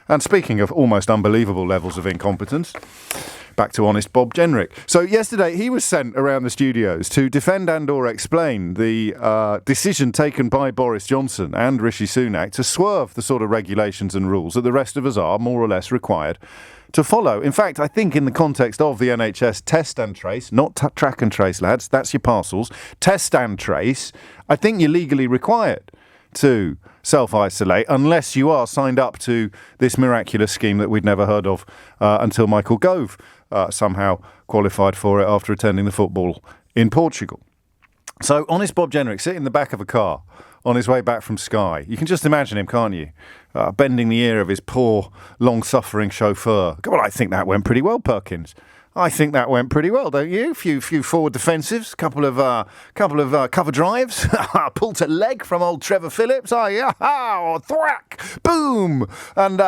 And speaking of almost unbelievable levels of incompetence, back to Honest Bob Jenrick. So yesterday he was sent around the studios to defend and or explain the decision taken by Boris Johnson and Rishi Sunak to swerve the sort of regulations and rules that the rest of us are more or less required to follow. In fact, I think in the context of the NHS Test and Trace, not track and trace, lads, that's your parcels, Test and Trace, I think you're legally required to self-isolate unless you are signed up to this miraculous scheme that we'd never heard of until Michael Gove somehow qualified for it after attending the football in Portugal. So Honest Bob Jenrick sitting in the back of a car on his way back from Sky. You can just imagine him, can't you? Bending the ear of his poor, long-suffering chauffeur. Well, I think that went pretty well, Perkins. I think that went pretty well, don't you? Few forward defensives, couple of cover drives, pull to leg from old Trevor Phillips. Oh yeah, thwack, boom, and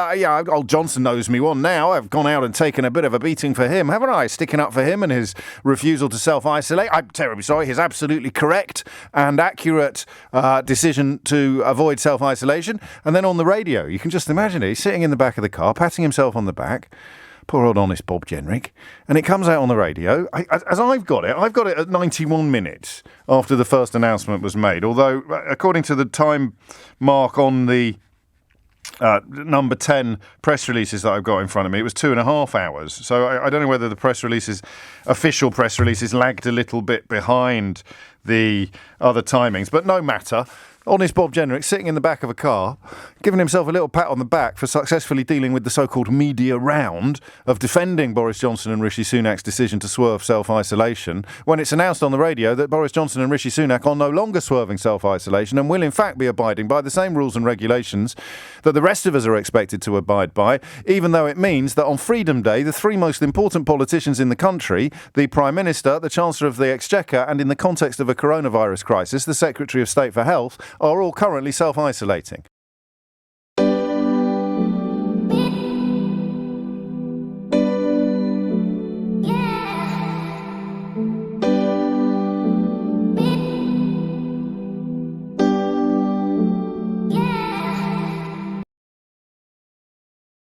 old Johnson knows me one now. I've gone out and taken a bit of a beating for him, haven't I? Sticking up for him and his refusal to self-isolate. I'm terribly sorry. His absolutely correct and accurate decision to avoid self-isolation. And then on the radio, you can just imagine it. He's sitting in the back of the car, patting himself on the back. Poor old Honest Bob Jenrick. And it comes out on the radio. As I've got it at 91 minutes after the first announcement was made. Although, according to the time mark on the number 10 press releases that I've got in front of me, it was 2.5 hours. So I don't know whether the official press releases lagged a little bit behind the other timings. But no matter. Honest Bob Jenrick sitting in the back of a car, giving himself a little pat on the back for successfully dealing with the so-called media round of defending Boris Johnson and Rishi Sunak's decision to swerve self-isolation, when it's announced on the radio that Boris Johnson and Rishi Sunak are no longer swerving self-isolation and will in fact be abiding by the same rules and regulations that the rest of us are expected to abide by, even though it means that on Freedom Day, the three most important politicians in the country, the Prime Minister, the Chancellor of the Exchequer, and in the context of a coronavirus crisis, the Secretary of State for Health, are all currently self-isolating.